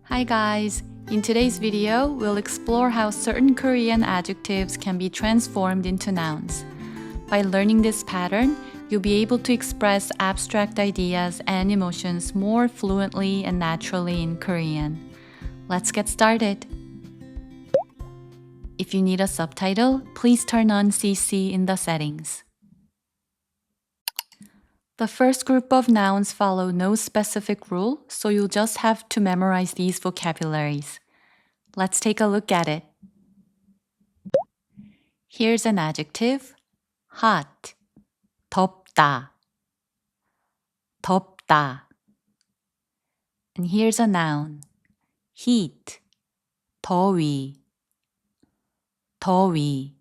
Hi guys! In today's video, we'll explore how certain Korean adjectives can be transformed into nouns. By learning this pattern, you'll be able to express abstract ideas and emotions more fluently and naturally in Korean. Let's get started! If you need a subtitle, please turn on CC in the settings. The first group of nouns follow no specific rule, so you'll just have to memorize these vocabularies. Let's take a look at it. Here's an adjective, hot, 덥다, 덥다. And here's a noun, heat, 더위, 더위.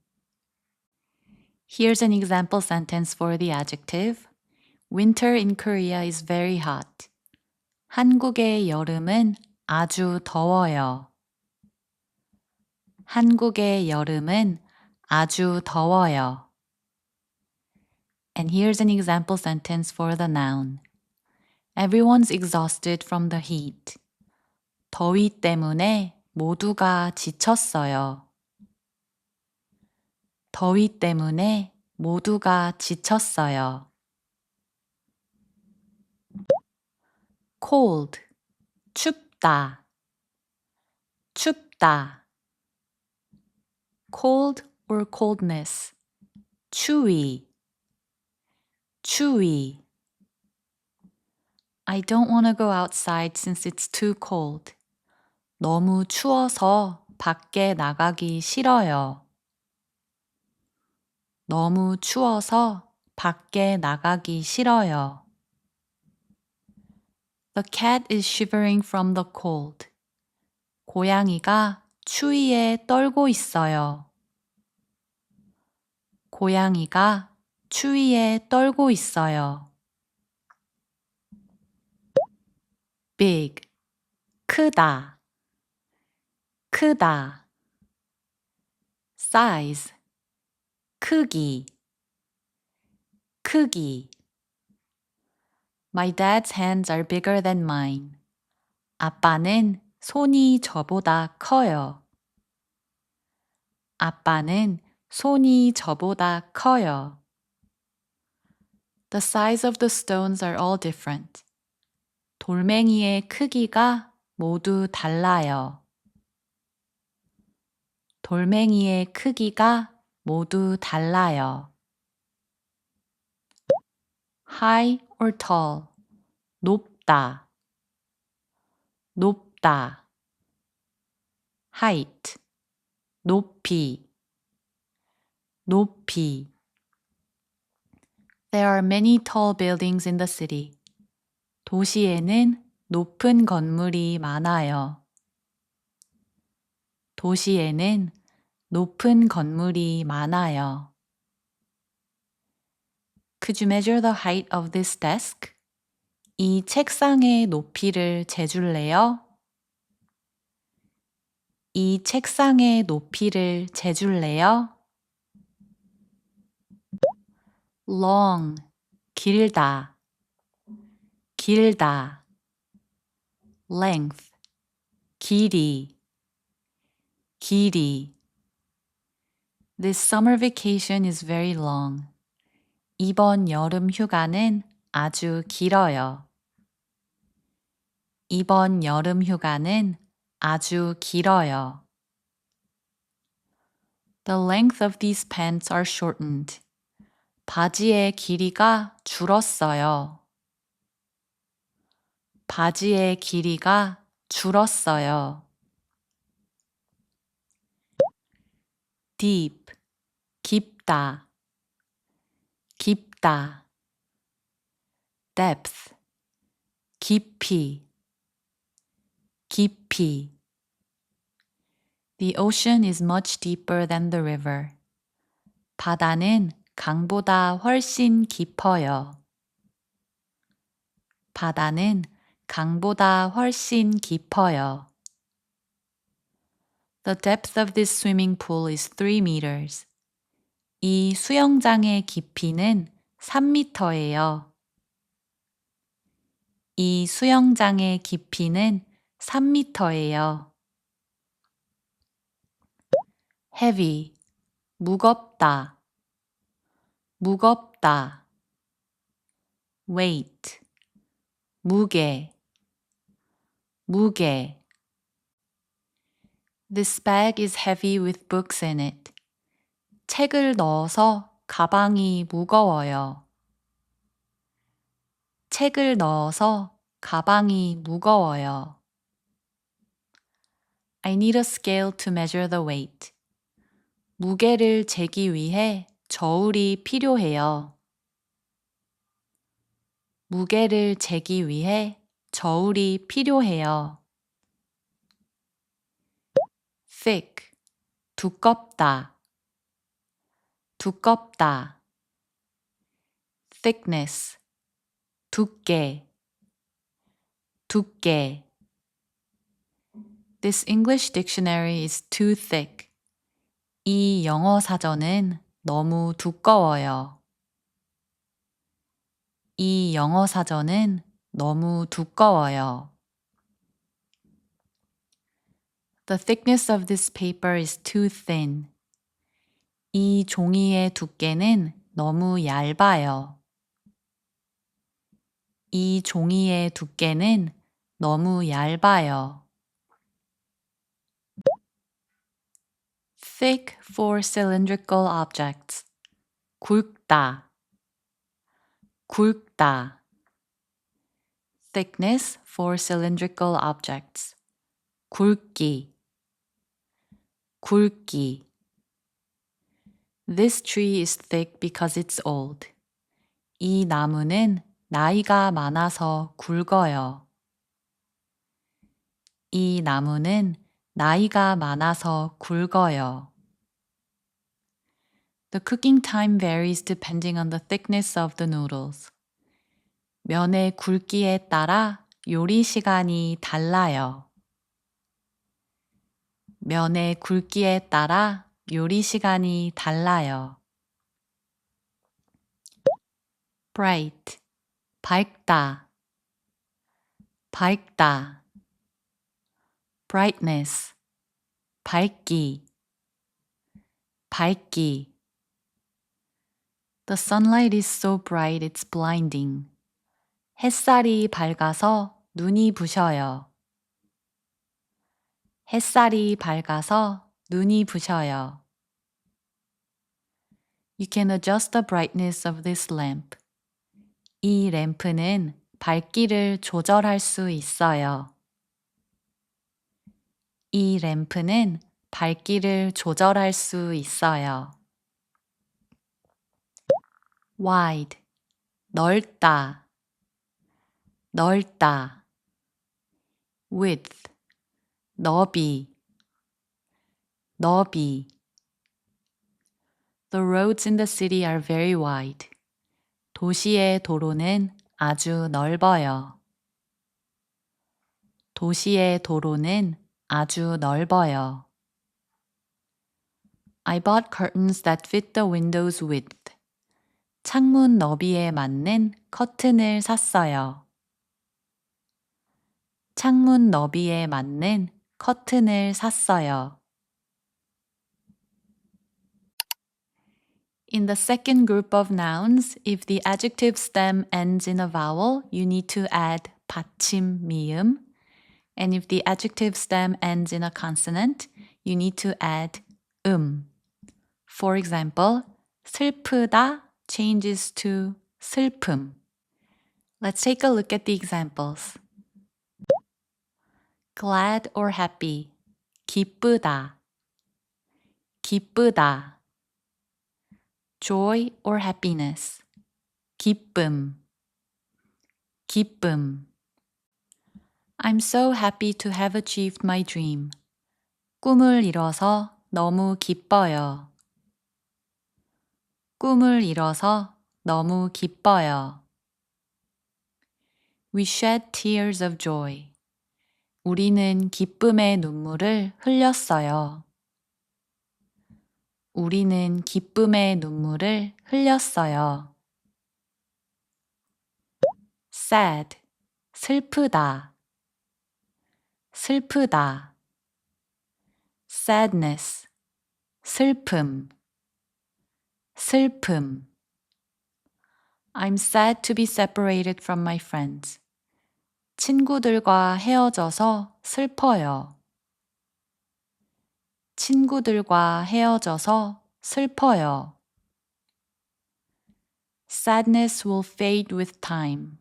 Here's an example sentence for the adjective, winter in Korea is very hot. 한국의 여름은 아주 더워요. 한국의 여름은 아주 더워요. And here's an example sentence for the noun. Everyone's exhausted from the heat. 더위 때문에 모두가 지쳤어요. 더위 때문에 모두가 지쳤어요. cold, 춥다, 춥다. cold or coldness, 추위, 추위. I don't want to go outside since it's too cold. 너무 추워서 밖에 나가기 싫어요. 너무 추워서 밖에 나가기 싫어요. The cat is shivering from the cold. 고양이가 추위에 떨고 있어요. 고양이가 추위에 떨고 있어요. big, 크다, 크다. size, 크기, 크기. My dad's hands are bigger than mine. 아빠는 손이 저보다 커요. 아빠는 손이 저보다 커요. The size of the stones are all different. 돌멩이의 크기가 모두 달라요. 돌멩이의 크기가 모두 달라요. high or tall, 높다, 높다. height, 높이, 높이. There are many tall buildings in the city. 도시에는 높은 건물이 많아요. 도시에는 높은 건물이 많아요. Could you measure the height of this desk? 이 책상의 높이를 재줄래요? 이 책상의 높이를 재줄래요? long, 길다, 길다. length, 길이, 길이. This summer vacation is very long. 이번 여름 휴가는 아주 길어요. 이번 여름 휴가는 아주 길어요. The length of these pants are shortened. 바지의 길이가 줄었어요. 바지의 길이가 줄었어요. deep, 깊다, 깊다. depth, 깊이, 깊이. The ocean is much deeper than the river. 바다는 강보다 훨씬 깊어요. 바다는 강보다 훨씬 깊어요. The depth of this swimming pool is 3 meters. 이 수영장의 깊이는 3m예요. 이 수영장의 깊이는 3m예요. heavy, 무겁다, 무겁다. weight, 무게, 무게. This bag is heavy with books in it. 책을 넣어서 가방이 무거워요. 책을 넣어서 가방이 무거워요. I need a scale to measure the weight. 무게를 재기 위해 저울이 필요해요. 무게를 재기 위해 저울이 필요해요. thick, 두껍다, 두껍다. thickness, 두께, 두께. This English dictionary is too thick. 이 영어 사전은 너무 두꺼워요. 이 영어 사전은 너무 두꺼워요. The thickness of this paper is too thin. 이 종이의 두께는 너무 얇아요. 이 종이의 두께는 너무 얇아요. thick for cylindrical objects. 굵다, 굵다. thickness for cylindrical objects. 굵기, 굵기. This tree is thick because it's old. 이 나무는 나이가 많아서 굵어요. 이 나무는 나이가 많아서 굵어요. The cooking time varies depending on the thickness of the noodles. 면의 굵기에 따라 요리 시간이 달라요. 면의 굵기에 따라 요리 시간이 달라요. bright, 밝다, 밝다. brightness, 밝기, 밝기. The sunlight is so bright it's blinding. 햇살이 밝아서 눈이 부셔요. 햇살이 밝아서 눈이 부셔요. You can adjust the brightness of this lamp. 이 램프는 밝기를 조절할 수 있어요. 이 램프는 밝기를 조절할 수 있어요. wide, 넓다, 넓다. width, 너비, 너비. The roads in the city are very wide. 도시의 도로는 아주 넓어요. 도시의 도로는 아주 넓어요. I bought curtains that fit the window's width. 창문 너비에 맞는 커튼을 샀어요. 창문 너비에 맞는 커튼을 샀어요. In the second group of nouns, if the adjective stem ends in a vowel, you need to add 받침 미음. And if the adjective stem ends in a consonant, you need to add For example, 슬프다 changes to 슬픔. Let's take a look at the examples. glad or happy, 기쁘다, 기쁘다. joy or happiness, 기쁨, 기쁨. I'm so happy to have achieved my dream. 꿈을 이뤄서 너무 기뻐요. 꿈을 이뤄서 너무 기뻐요. We shed tears of joy. 우리는 기쁨의 눈물을 흘렸어요. 우리는 기쁨의 눈물을 흘렸어요. sad, 슬프다, 슬프다. sadness, 슬픔, 슬픔. I'm sad to be separated from my friends. 친구들과 헤어져서 슬퍼요. 친구들과 헤어져서 슬퍼요. Sadness will fade with time.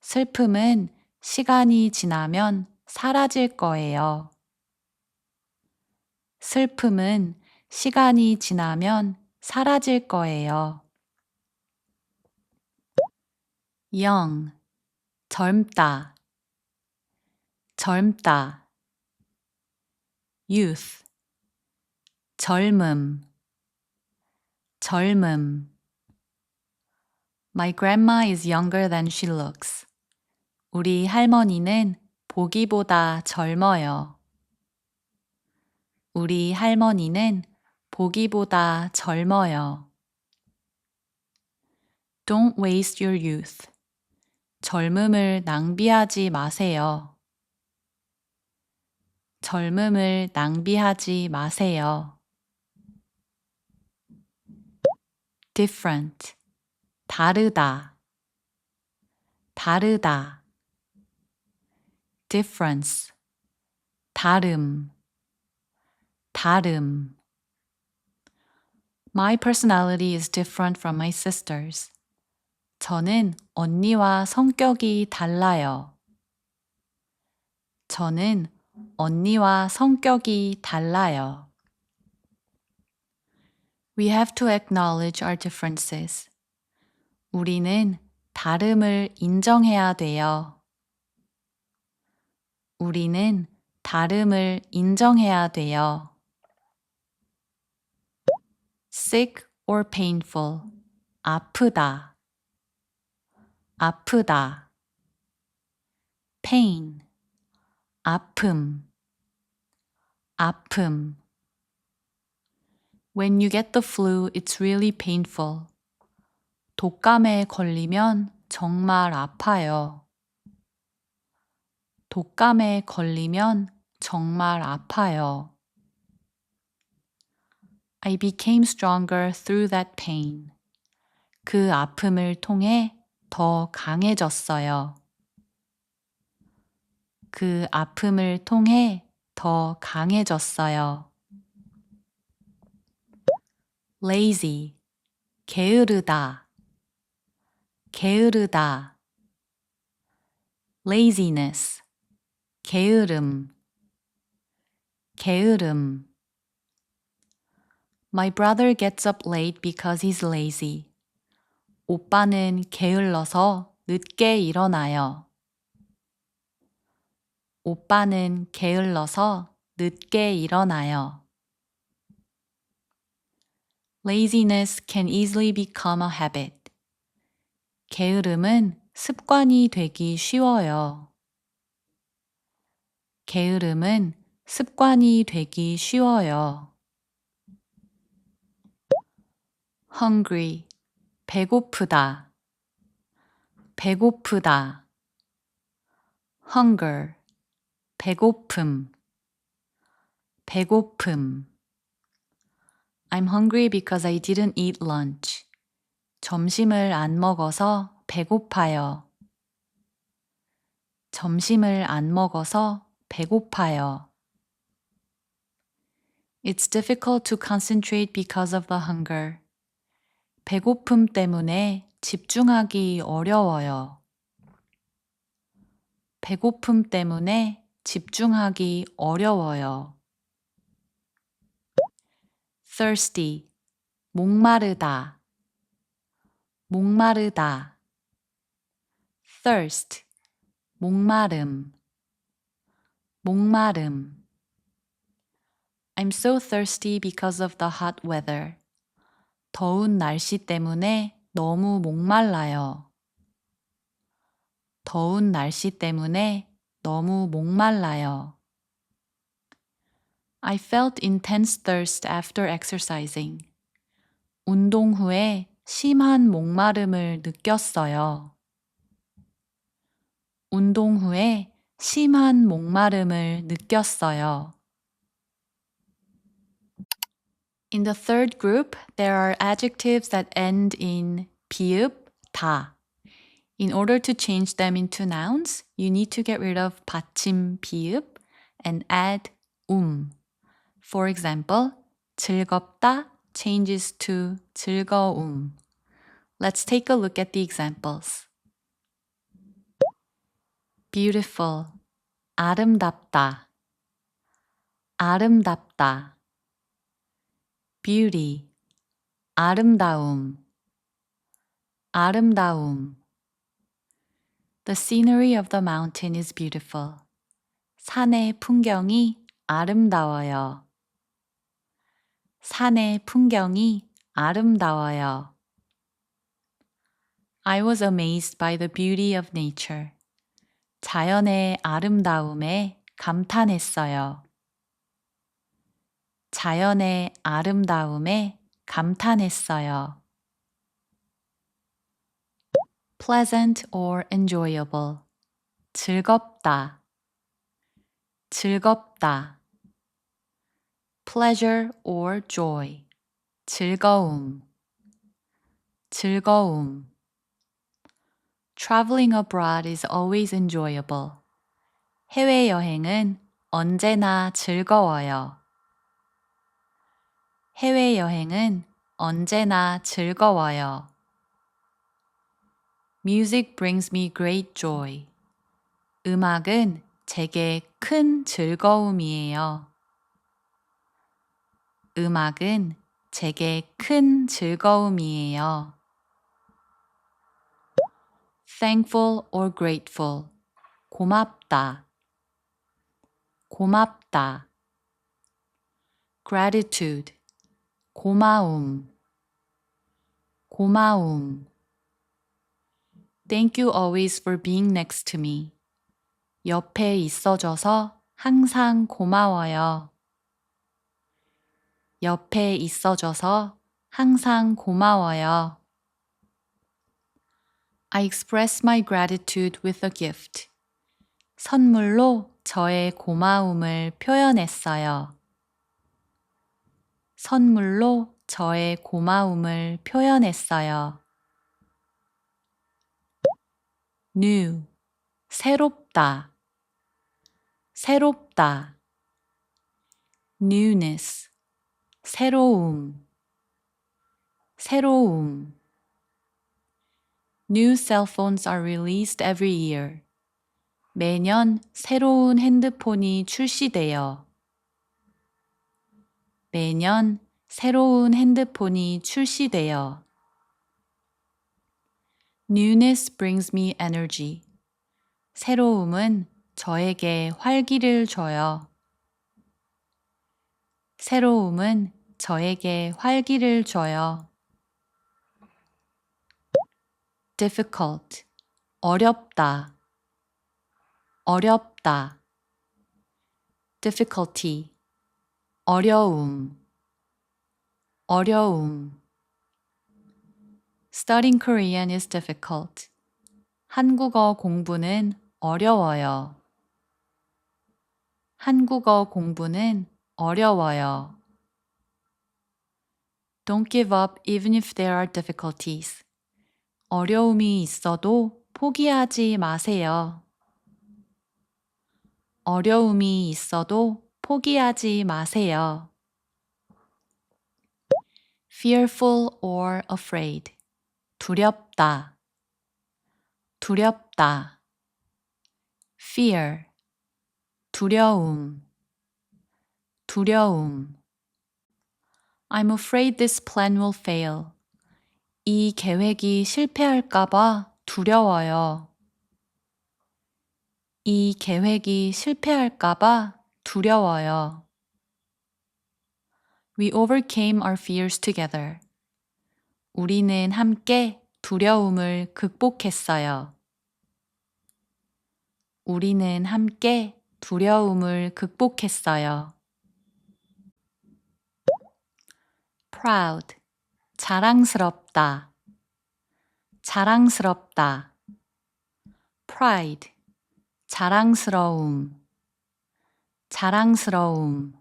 슬픔은 시간이 지나면 사라질 거예요. 슬픔은 시간이 지나면 사라질 거예요. young, 젊다, 젊다. youth, 젊음, 젊음. My grandma is younger than she looks. 우리 할머니는 보기보다 젊어요. 우리 할머니는 보기보다 젊어요. Don't waste your youth. 젊음을 낭비하지 마세요. 젊음을 낭비하지 마세요. different, 다르다, 다르다. difference, 다름, 다름. My personality is different from my sister's. 저는 언니와 성격이 달라요. 저는 언니와 성격이 달라요. We have to acknowledge our differences. 우리는 다름을 인정해야 돼요. 우리는 다름을 인정해야 돼요. sick or painful, 아프다, 아프다. pain, 아픔, 아픔. When you get the flu, it's really painful. 독감에 걸리면 정말 아파요. 독감에 걸리면 정말 아파요. I became stronger through that pain. 그 아픔을 통해 더 강해졌어요. 그 아픔을 통해 더 강해졌어요. lazy, 게으르다, 게으르다. laziness, 게으름, 게으름. My brother gets up late because he's lazy. 오빠는 게을러서 늦게 일어나요. 오빠는 게을러서 늦게 일어나요. Laziness can easily become a habit. 게으름은 습관이 되기 쉬워요. 게으름은 습관이 되기 쉬워요. hungry, 배고프다, 배고프다. hunger, 배고픔, 배고픔. I'm hungry because I didn't eat lunch. 점심을 안 먹어서 배고파요. 점심을 안 먹어서 배고파요. It's difficult to concentrate because of the hunger. 배고픔 때문에 집중하기 어려워요. 배고픔 때문에 집중하기 어려워요. thirsty, 목마르다, 목마르다. thirst, 목마름, 목마름. I'm so thirsty because of the hot weather. 더운 날씨 때문에 너무 목말라요. 더운 날씨 때문에 너무 목말라요. I felt intense thirst after exercising. 운동 후에 심한 목마름을 느꼈어요. 운동 후에 심한 목마름을 느꼈어요. In the third group, there are adjectives that end in 비읍, 다. In order to change them into nouns, you need to get rid of 받침 비읍 and add For example, 즐겁다 changes to 즐거움. Let's take a look at the examples. Beautiful, 아름답다. 아름답다. Beauty, 아름다움. 아름다움. The scenery of the mountain is beautiful. 산의 풍경이 아름다워요. 산의 풍경이 아름다워요. I was amazed by the beauty of nature. 자연의 아름다움에 감탄했어요. 자연의 아름다움에 감탄했어요. Pleasant or enjoyable. 즐겁다. 즐겁다. Pleasure or joy. 즐거움. 즐거움. Traveling abroad is always enjoyable. 해외여행은 언제나 즐거워요. 해외여행은 언제나 즐거워요. Music brings me great joy. 음악은 제게 큰 즐거움이에요. 음악은 제게 큰 즐거움이에요. Thankful or grateful. 고맙다. 고맙다. Gratitude. 고마움. 고마움. Thank you always for being next to me. 옆에 있어줘서 항상 고마워요. 옆에 있어줘서 항상 고마워요. I express my gratitude with a gift. 선물로 저의 고마움을 표현했어요. 선물로 저의 고마움을 표현했어요. New, 새롭다. 새롭다. Newness, 새로움. 새로움. New cell phones are released every year. 매년 새로운 핸드폰이 출시돼요. 매년 새로운 핸드폰이 출시돼요. Newness brings me energy. 새로움은 저에게 활기를 줘요. 새로움은 저에게 활기를 줘요. Difficult, 어렵다. 어렵다. Difficulty, 어려움. 어려움. Studying Korean is difficult. 한국어 공부는 어려워요. 한국어 공부는 어려워요. Don't give up even if there are difficulties. 어려움이 있어도 포기하지 마세요. 어려움이 있어도 포기하지 마세요. Fearful or afraid. 두렵다. 두렵다. Fear. 두려움. 두려움. I'm afraid this plan will fail. 이 계획이 실패할까봐 두려워요. 이 계획이 실패할까봐 두려워요. We overcame our fears together. 우리는 함께 두려움을 극복했어요. 우리는 함께 두려움을 극복했어요. Proud, 자랑스럽다. 자랑스럽다. Pride, 자랑스러움, 자랑스러움.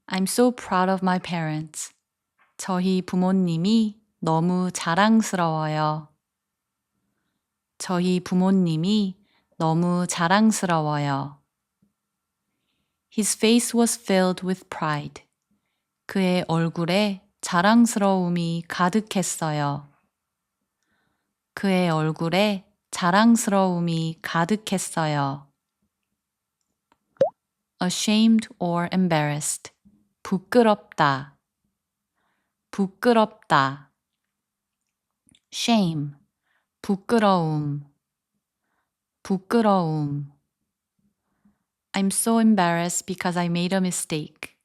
I'm so proud of my parents. 저희 부모님이 너무 자랑스러워요. 저희 부모님이 너무 자랑스러워요. His face was filled with pride. 그의 얼굴에 자랑스러움이 가득했어요. 그의 얼굴에 자랑스러움이 가득했어요. ashamed or embarrassed. 부끄럽다. 부끄럽다. shame. 부끄러움. 부끄러움. I'm so embarrassed because I made a mistake.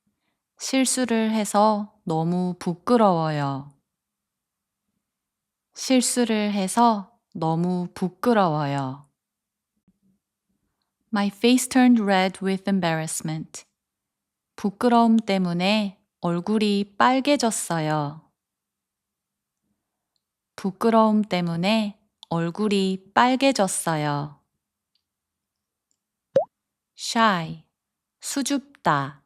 실수를 해서 너무 부끄러워요. 실수를 해서 너무 부끄러워요. My face turned red with embarrassment. 부끄러움 때문에 얼굴이 빨개졌어요. 부끄러움 때문에 얼굴이 빨개졌어요. shy. 수줍다.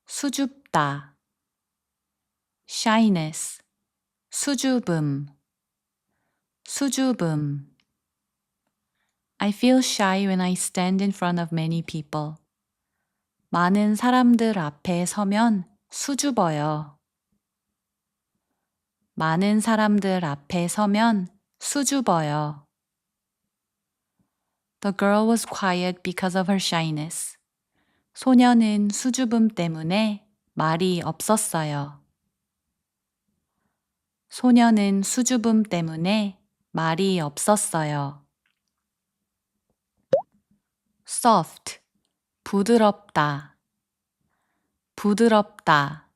수줍다. shyness. 수줍음. 수줍음. I feel shy when I stand in front of many people. 많은 사람들 앞에 서면 수줍어요. 많은 사람들 앞에 서면 수줍어요. The girl was quiet because of her shyness. 소녀는 수줍음 때문에 말이 없었어요. 소녀는 수줍음 때문에 말이 없었어요. soft. 부드럽다. 부드럽다.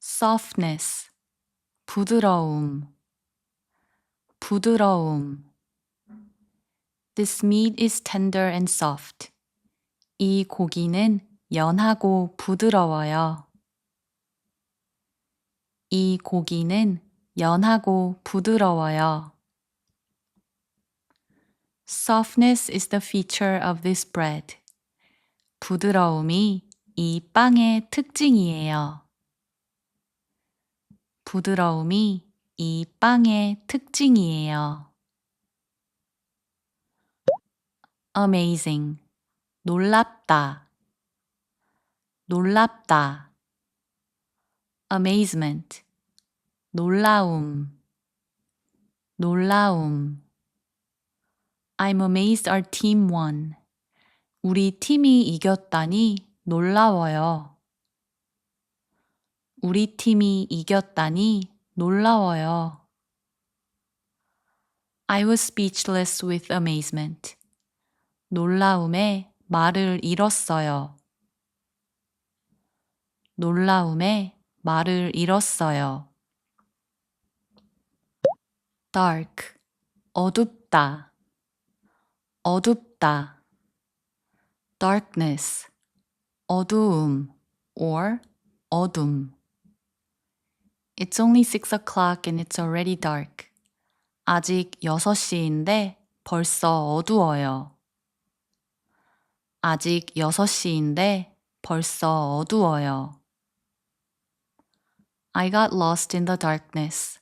softness. 부드러움. 부드러움. This meat is tender and soft. 이 고기는 연하고 부드러워요. 이 고기는 연하고 부드러워요. Softness is the feature of this bread. 부드러움이 이 빵의 특징이에요. 부드러움이 이 빵의 특징이에요. Amazing. 놀랍다. 놀랍다. Amazement. 놀라움. 놀라움. I'm amazed our team won. 우리 팀이 이겼다니 놀라워요. 우리 팀이 이겼다니 놀라워요. I was speechless with amazement. 놀라움에 말을 잃었어요. 놀라움에 말을 잃었어요. dark. 어둡다. 어둡다. darkness. 어두움 or 어둠. It's only 6 o'clock and it's already dark. 아직 6시인데 벌써 어두워요. 아직 6시인데 벌써 어두워요. I got lost in the darkness.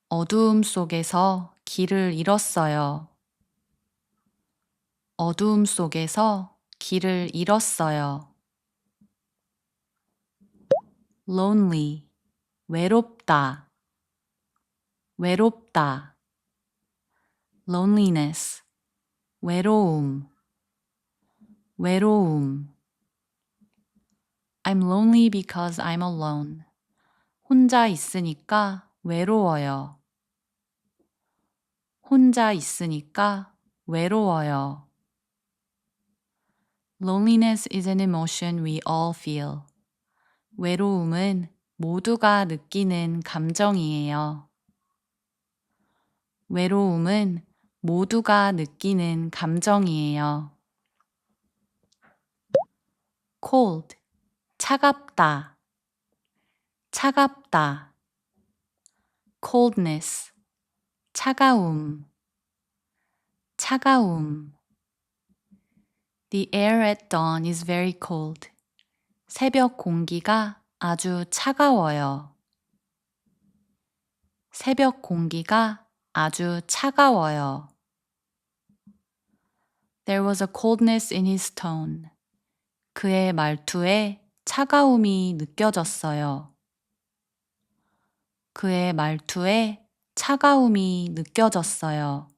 어두움 속에서 길을 잃었어요. 어두움 속에서 길을 잃었어요. lonely. 외롭다. 외롭다. loneliness. 외로움. 외로움. I'm lonely because I'm alone. 혼자 있으니까 외로워요. 혼자 있으니까 외로워요. Loneliness is an emotion we all feel. 외로움은 모두가 느끼는 감정이에요. 외로움은 모두가 느끼는 감정이에요. cold. 차갑다. 차갑다. coldness. 차가움. 차가움. The air at dawn is very cold. 새벽 공기가 아주 차가워요. 새벽 공기가 아주 차가워요. There was a coldness in his tone. 그의 말투에 차가움이 느껴졌어요. 그의 말투에 차가움이 느껴졌어요.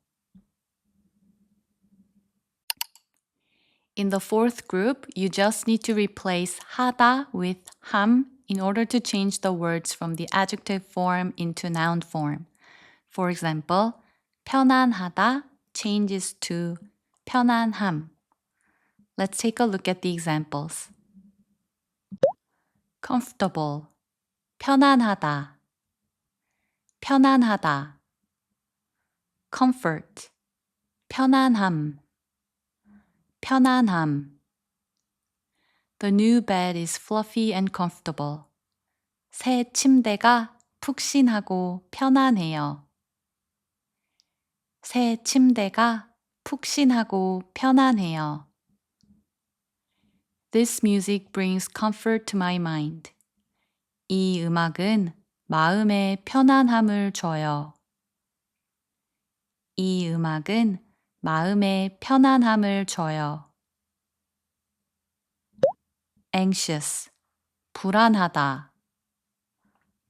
In the fourth group, you just need to replace 하다 with 함 in order to change the words from the adjective form into noun form. For example, 편안하다 changes to 편안함. Let's take a look at the examples. Comfortable, 편안하다, 편안하다. Comfort, 편안함, 편안함. The new bed is fluffy and comfortable. 새 침대가 푹신하고 편안해요. 새 침대가 푹신하고 편안해요. This music brings comfort to my mind. 이 음악은 마음에 편안함을 줘요. 이 음악은 마음에 편안함을 줘요. Anxious, 불안하다,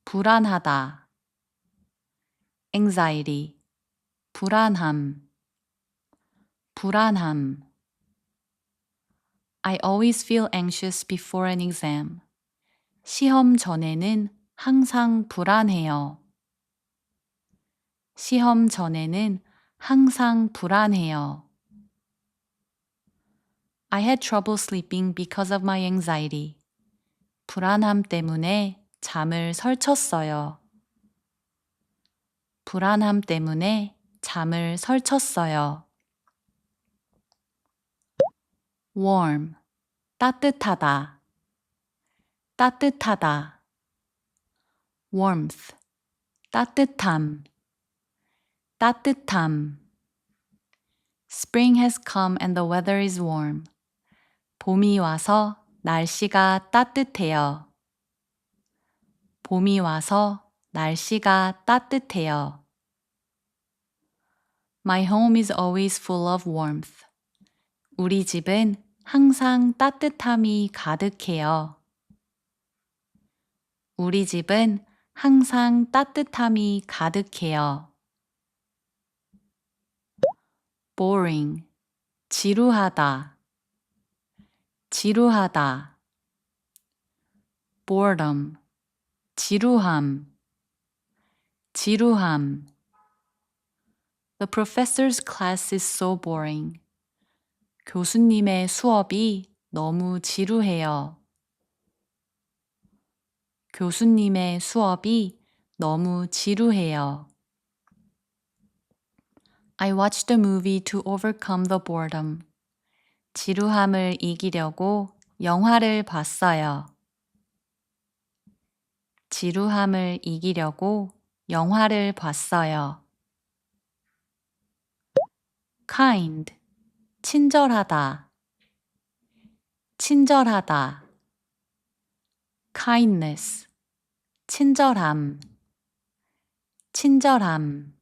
불안하다. Anxiety, 불안함, 불안함. I always feel anxious before an exam. 시험 전에는 항상 불안해요. 시험 전에는 항상 불안해요. I had trouble sleeping because of my anxiety. 불안함 때문에 잠을 설쳤어요. 불안함 때문에 잠을 설쳤어요. Warm, 따뜻하다, 따뜻하다. Warmth, 따뜻함, 따뜻함. Spring has come and the weather is warm. 봄이 와서 날씨가 따뜻해요. 봄이 와서 날씨가 따뜻해요. My home is always full of warmth. 우리 집은 항상 따뜻함이 가득해요. 우리 집은 항상 따뜻함이 가득해요. Boring, 지루하다, 지루하다. Boredom, 지루함, 지루함. The professor's class is so boring. 교수님의 수업이 너무 지루해요. 교수님의 수업이 너무 지루해요. I watched the movie to overcome the boredom. 지루함을 이기려고 영화를 봤어요. 지루함을 이기려고 영화를 봤어요. Kind, 친절하다, 친절하다. Kindness, 친절함, 친절함.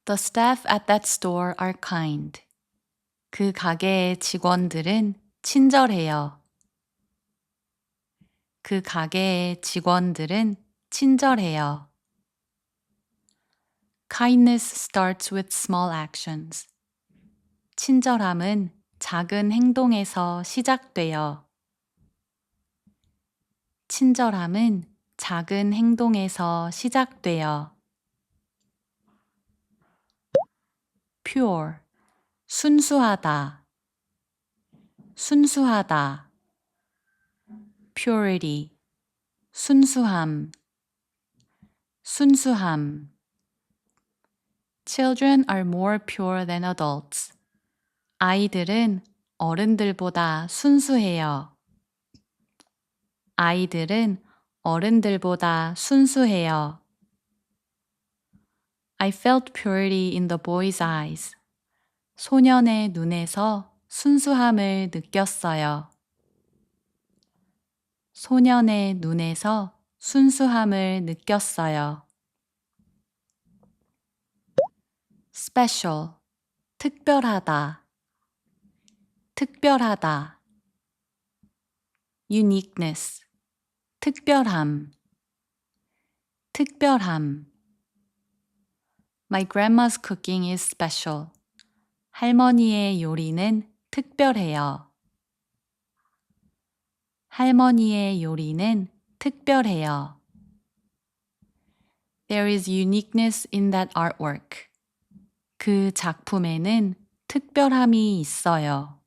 The staff at that store are kind. 그 가게의 직원들은 친절해요. 그 가게의 직원들은 친절해요. Kindness starts with small actions. 친절함은 작은 행동에서 시작돼요. 친절함은 작은 행동에서 시작돼요. Pure, 순수하다, 순수하다. Purity, 순수함, 순수함. Children are more pure than adults. 아이들은 어른들보다 순수해요. 아이들은 어른들보다 순수해요. I felt purity in the boy's eyes. 소년의 눈에서 순수함을 느꼈어요. 소년의 눈에서 순수함을 느꼈어요. special, 특별하다, 특별하다. uniqueness, 특별함, 특별함. My grandma's cooking is special. 할머니의 요리는 특별해요. 할머니의 요리는 특별해요. There is uniqueness in that artwork. 그 작품에는 특별함이 있어요.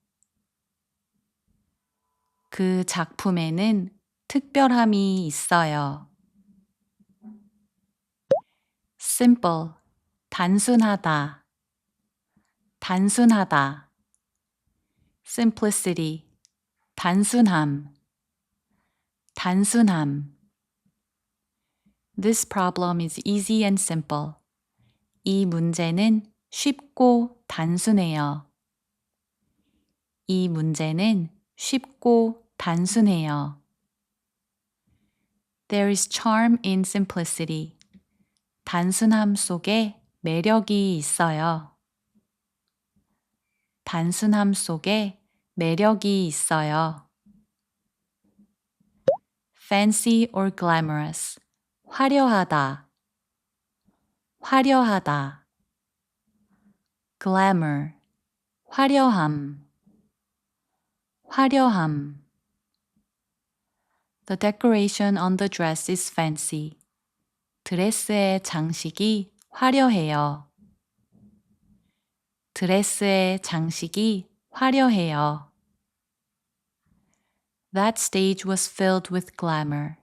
그 작품에는 특별함이 있어요. simple, 단순하다, 단순하다. simplicity, 단순함, 단순함. This problem is easy and simple. 이 문제는 쉽고 단순해요. 이 문제는 쉽고 단순해요. There is charm in simplicity. 단순함 속에 매력이 있어요. 단순함 속에 매력이 있어요. fancy or glamorous. 화려하다, 화려하다. glamour, 화려함, 화려함. The decoration on the dress is fancy. 드레스의 장식이 화려해요. 드레스의 장식이 화려해요. That stage was filled with glamour.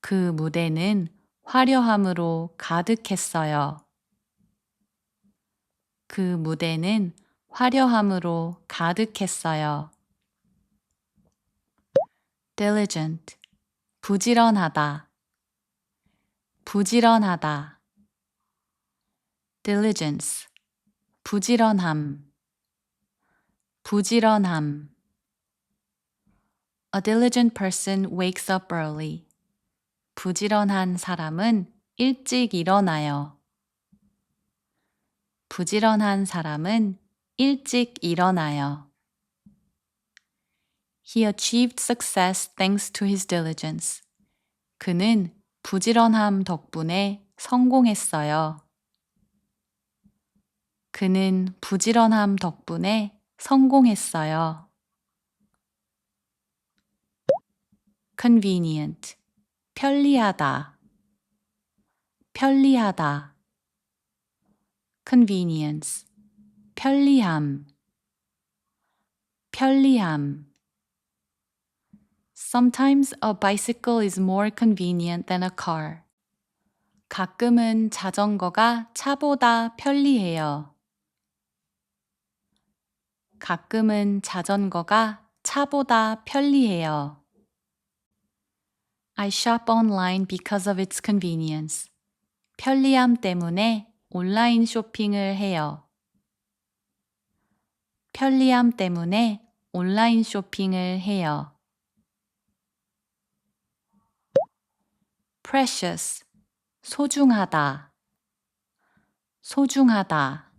그 무대는 화려함으로 가득했어요. 그 무대는 화려함으로 가득했어요. diligent, 부지런하다, 부지런하다. diligence, 부지런함, 부지런함. A diligent person wakes up early. 부지런한 사람은 일찍 일어나요. 부지런한 사람은 일찍 일어나요. He achieved success thanks to his diligence. 그는 부지런함 덕분에 성공했어요. 그는 부지런함 덕분에 성공했어요. convenient, 편리하다, 편리하다. convenience, 편리함, 편리함. Sometimes a bicycle is more convenient than a car. 가끔은 자전거가 차보다 편리해요. 가끔은 자전거가 차보다 편리해요. I shop online because of its convenience. 편리함 때문에 온라인 쇼핑을 해요. 편리함 때문에 온라인 쇼핑을 해요. precious, 소중하다, 소중하다.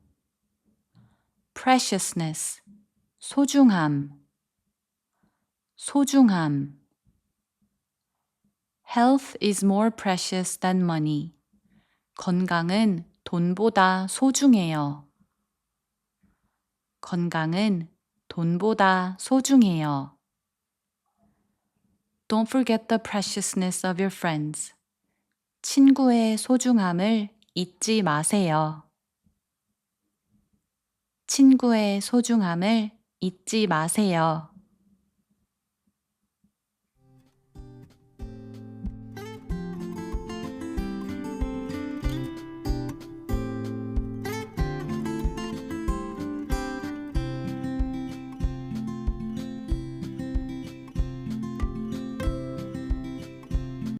preciousness, 소중함, 소중함. Health is more precious than money. 건강은 돈보다 소중해요. 건강은 돈보다 소중해요. Don't forget the preciousness of your friends. 친구의 소중함을 잊지 마세요. 친구의 소중함을 잊지 마세요.